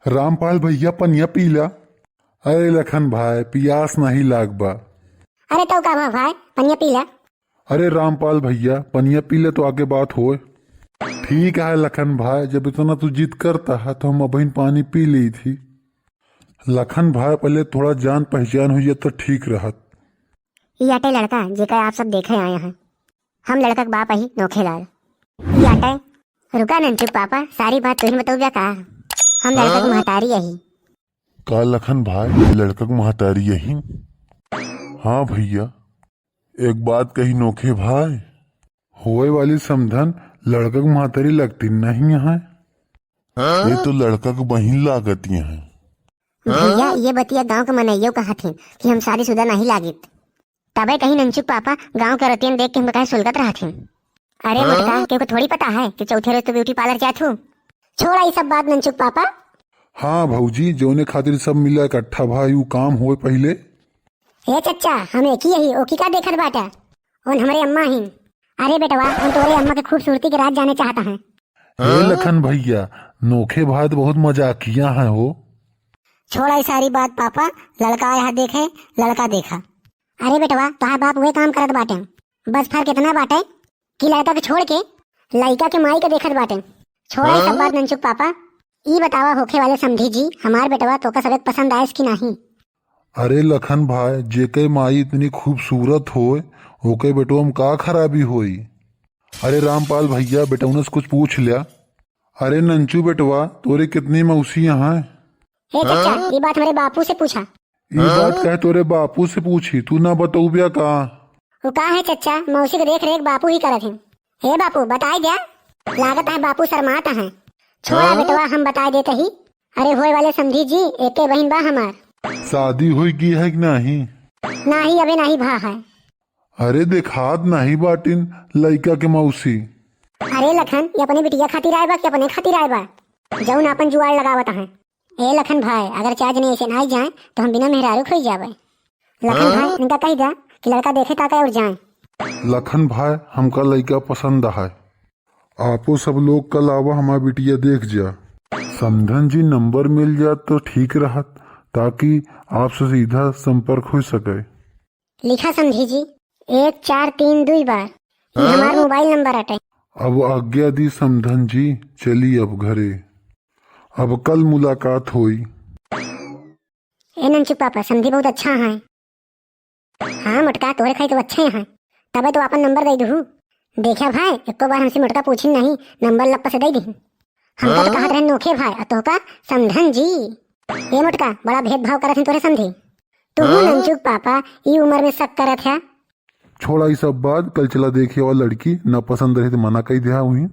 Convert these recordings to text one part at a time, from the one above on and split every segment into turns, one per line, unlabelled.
रामपाल भैया पनिया पीला। अरे लखन भाई पियास नहीं लाग बा।
अरे तो का भाई पनिया पीला।
अरे रामपाल भैया पनिया पीले तो आगे बात होए। ठीक है लखन भाई, जब इतना तू जिद करता है तो हम अभी पानी पी ली थी। लखन भाई पहले थोड़ा जान पहचान हुई तो ठीक रहत।
ये आटे लड़का जेकर आप सब देखे आए हैं, हम लड़का के बाप ही नोखेलाल। ये आटे रुका नंचुक पापा, सारी बात तुही बताओ का। हम लड़का की महतारी यही।
का लखन भाई लड़का को महतारी यही? हाँ भैया, एक बात कही नोखे भाई, होए वाली समधन लड़का को महतारी लगती नहीं है। ये तो लड़का को बहिन लागती है।
भैया ये बतिया गांव के मनइयो कहा थे कि हम शादीशुदा नहीं लागित, तबे कहीं नंचुक पापा गांव के रतियन देख के हम कहे सुलगत रहा थे। अरे मटका क्योंकि थोड़ी पता है कि चौथे रोज तो ब्यूटी पार्लर जात हूँ। छोड़ा ये सब बात नंचुक पापा।
हाँ भौजी, जोने खातिर सब मिला इकट्ठा भाई वो काम होए पहले।
हे चच्चा हम एक ही यही ओकी का देखत बाटा और हमारे अम्मा ही। अरे बेटवा हम तुम्हारे अम्मा के खूबसूरती के राज जाने चाहता है।
हे लखन भैया, नोखे भाई तो बहुत मजाकिया है हो।
छोड़ा ये सारी बात पापा, लड़का आया देखे लड़का देखा। अरे बेटवा तुहार बाप वही काम करत बाटे, बस फर्क इतना बाटे कि लड़का के छोड़ के लड़का के माई के देखत बाटे। छोड़ा ये सब बात नंचुक पापा, ई बतावा होखे वाले समझी जी हमार बेटवा तो का सबक पसंद आयस कि नहीं।
अरे लखन भाई, जेके माई इतनी खूबसूरत होए ओके बेटो हम का खराबी होई। अरे रामपाल भैया बेटौने से कुछ पूछ लिया। अरे नंचू बेटवा तोरे कितनी मौसियां हैं?
हे चच्चा ये बात हमारे बापू से पूछा।
ये बात कहे तोरे बापू से पूछी, तू ना बताऊ बिया का?
वो का है चच्चा, मौसी के देख रेख बापू ही करत हैं। हे बापू बताई दिया, लागत है बापू शर्माता है। छोड़ा बेटवा हम बता देते ही। अरे होए वाले समझी जी एक बहन बा हमार।
शादी हुई की है कि नहीं?
नाही अबे नहीं भा है।
अरे देखात नहीं बाटिन लइका के मौसी।
अरे लखन ये अपने बिटिया खातिर आए बा कि अपने खातिर आए बा? जौन अपन जुआड़ लगावत है। ए लखन भाई अगर चार जने ऐसे ना जाए तो हम बिना मेहरारू खोई जावे। लखन भाई इनका कही जा कि लड़का देखे ताका और जाए।
लखन भाई हमका लइका पसंद है, आपो सब लोग कल आवा हमार बिटिया देख जा। समधन जी नंबर मिल जात तो ठीक रहत, ताकि आपसे सीधा संपर्क हो सके।
लिखा समझी जी 1432 बार, ये हमार मोबाइल नंबर अटे।
अब आज्ञा दी समधन जी, चली अब घरे, अब कल मुलाकात हुई।
ए नंचू पापा समझी बहुत अच्छा है। हाँ मटका तोरे खाई तो अच्छे हैं, तबे तो अपन नंबर दे दू। देखा भाई एको बार हमसे मटका पूछी नहीं, नंबर लप्पा से दे दी। हमका तो कहत रहे नोखे भाई और तोहका समधन जी। ये मटका बड़ा भेदभाव करत हैं तोरे समझी। तू नंचुक पापा ई उम्र में शक करत है।
छोड़ा ये सब बात, कल चला देखिए और लड़की न पसंद रही तो मना कही दिया हुई।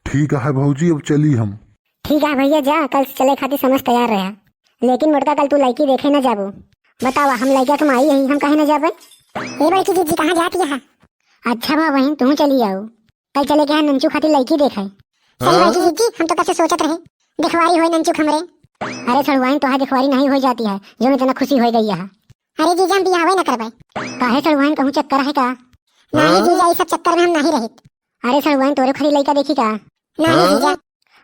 ठीक है भौजी अब चली हम।
ठीक है भैया जा, कल चले खातिर समझ तैयार रहा। लेकिन मुर्गा कल तू लड़की देखे न जाबू। बतावा हम लड़का तुम आई यही हम कहे न जाबे। ए बड़की जीजी कहाँ जाती है? अच्छा बा बहन तुम चली आओ, कल चले गए नंचू खातिर लड़की देखे। सही बड़की जीजी हम तो कब से सोचत रहे दिखवारी हो नंचू हमरे। अरे सड़वाइन तो दिखवारी नहीं हो जाती है जो इतना खुशी हो गई है। अरे जीजा हम बियाह न करबे। काहे सड़वाइन कहूँ चक्कर है का? नहीं जीजा ये सब चक्कर में हम नहीं रहित। अरे सड़वाइन तोरे खातिर लड़का देखी का? नहीं जीजा।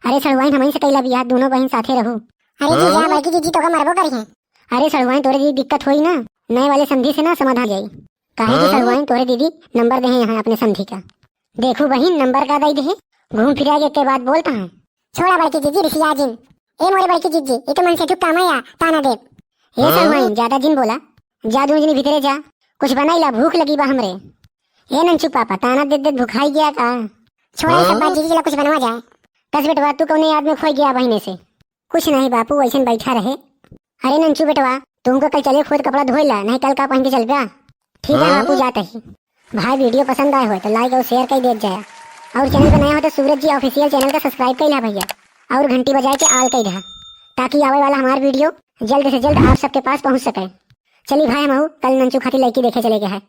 अरे सड़वाइन हमें से कैला बियाह दोनों बहन साथे रहू। अरे जीजा बड़की जीजी तो का मरबो करी है। अरे सड़वाइन तोरे दीदी दिक्कत हुई ना, नए वाले संधि से ना समाधान जाई। काहे की सड़वाइन तोरे दीदी नंबर दे यहाँ अपने संधि का। देखो बहन नंबर का दई दे, घूम फिरा के बाद बोलता है। छोड़ा बड़की जीजी रिसिया जिन। ए मोरे बड़की जीजी ये तो मन से तू काम आया ताना दे। ये सड़वाइन ज्यादा जिन बोला, जा दूजनी भीतरे जा, कुछ बनाईला भूख लगी बा हमरे। ए नंचू पापा ताना दे दे भूखाई गया का? छोड़ा सब बात जीजी ला कुछ बनवा जाए। दस बेटवा तू कौने याद में खोई गया बहने से? कुछ नहीं बापू वैसे बैठा रहे। अरे नंचू बेटवा तुमको कल चले खुद कपड़ा धोइला, नहीं कल का पहन के चल गया। ठीक है बापू जाते ही। भाई वीडियो पसंद आए हो तो लाइक और शेयर कर दे जाए, और चैनल पर नया हो तो सूरज जी ऑफिशियल चैनल का सब्सक्राइब कर ला भैया, और घंटी बजाए के आल कर रहा, ताकि आवे वाला हमारा वीडियो जल्द से जल्द आप सबके पास पहुंच सके। चलिए भाई हम कल नंचू खातिर लड़की देखे चले गए हैं।